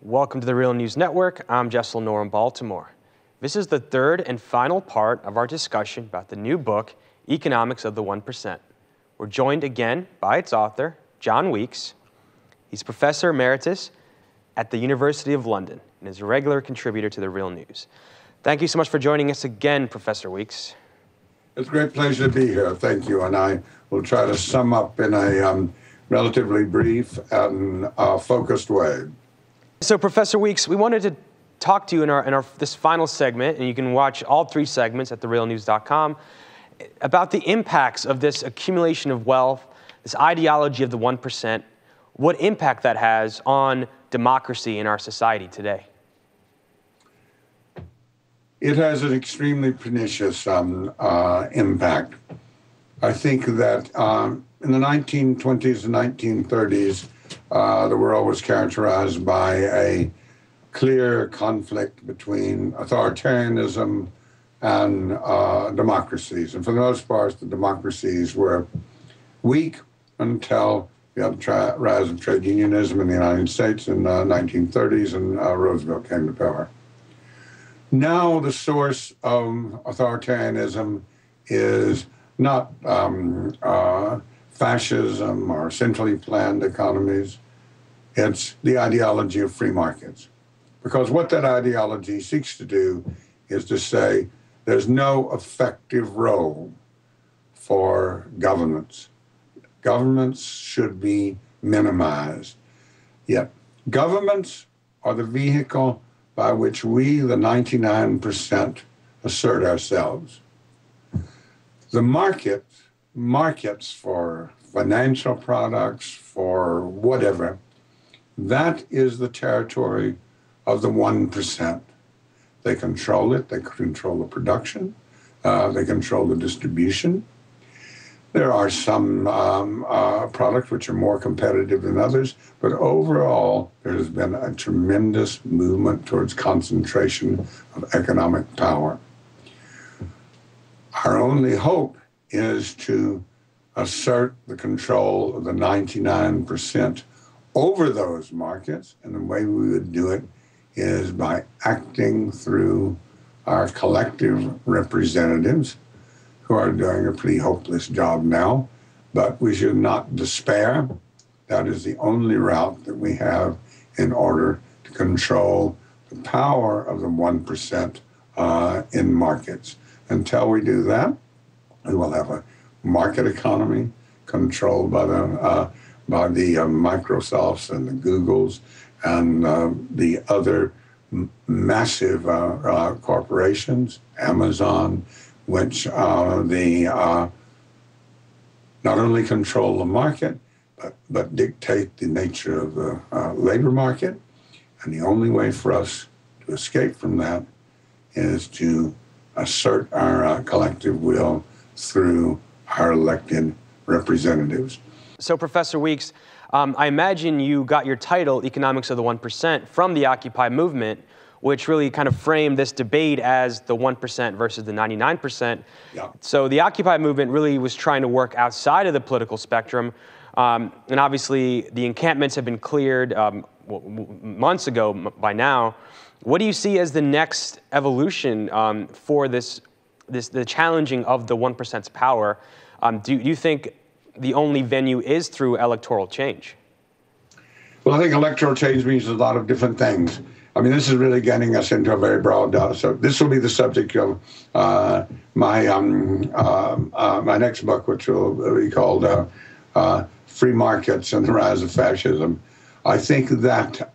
Welcome to the Real News Network. I'm Jess Lenore in Baltimore. This is the third and final part of our discussion about the new book, Economics of the 1%. We're joined again by its author, John Weeks. He's Professor Emeritus at the University of London and is a regular contributor to the Real News. Thank you so much for joining us again, Professor Weeks. It's a great pleasure to be here. Thank you. And I will try to sum up in a relatively brief and focused way. So, Professor Weeks, we wanted to talk to you in this final segment, and you can watch all three segments at therealnews.com, about the impacts of this accumulation of wealth, this ideology of the 1%, what impact that has on democracy in our society today. It has an extremely pernicious impact. I think that in the 1920s and 1930s, the world was characterized by a clear conflict between authoritarianism and democracies. And for the most part, the democracies were weak until the rise of trade unionism in the United States in the 1930s and Roosevelt came to power. Now the source of authoritarianism is not fascism or centrally planned economies. It's the ideology of free markets. Because what that ideology seeks to do is to say there's no effective role for governments. Governments should be minimized. Yet governments are the vehicle by which we, the 99%, assert ourselves. The markets for financial products, for whatever, that is the territory of the 1%. They control it, they control the production, they control the distribution. There are some products which are more competitive than others, but overall there has been a tremendous movement towards concentration of economic power. Our only hope is to assert the control of the 99% over those markets, and the way we would do it is by acting through our collective representatives, who are doing a pretty hopeless job now, but we should not despair. That is the only route that we have in order to control the power of the 1% in markets. Until we do that, we will have a market economy controlled by the Microsofts and the Googles and the other massive corporations, Amazon, which not only control the market, but dictate the nature of the labor market. And the only way for us to escape from that is to assert our collective will through our elected representatives. So, Professor Weeks, I imagine you got your title, Economics of the 1%, from the Occupy movement, which really kind of framed this debate as the 1% versus the 99%. Yeah. So the Occupy movement really was trying to work outside of the political spectrum. And obviously, the encampments have been cleared months ago by now. What do you see as the next evolution for the challenging of the 1%'s power? Do you think the only venue is through electoral change? Well, I think electoral change means a lot of different things. I mean, this is really getting us into a very broad so this will be the subject of my next book, which will be called Free Markets and the Rise of Fascism. I think that,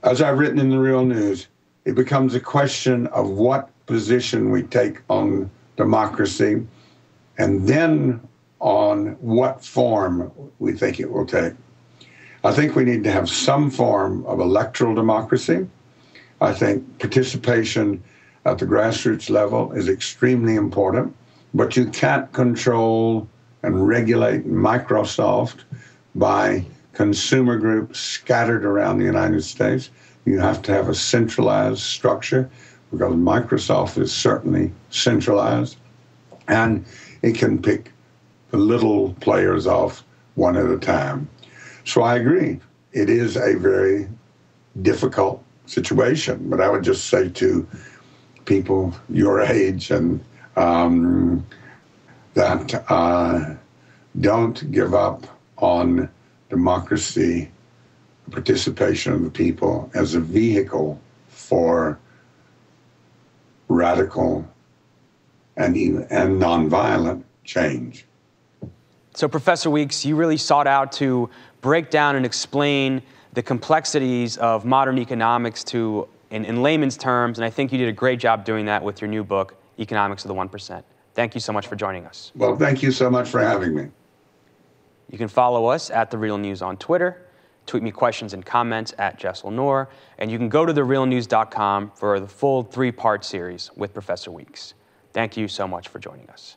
as I've written in the Real News, it becomes a question of what position we take on democracy and then on what form we think it will take. I think we need to have some form of electoral democracy. I think participation at the grassroots level is extremely important, but you can't control and regulate Microsoft by consumer groups scattered around the United States. You have to have a centralized structure, because Microsoft is certainly centralized, and it can pick the little players off one at a time. So I agree. it is a very difficult situation. But I would just say to people your age and that don't give up on democracy, participation of the people as a vehicle for radical and nonviolent change. So, Professor Weeks, you really sought out to break down and explain the complexities of modern economics in layman's terms, and I think you did a great job doing that with your new book, Economics of the 1%. Thank you so much for joining us. Well, thank you so much for having me. You can follow us at The Real News on Twitter, tweet me questions and comments at Jessel Noor, and you can go to therealnews.com for the full 3-part series with Professor Weeks. Thank you so much for joining us.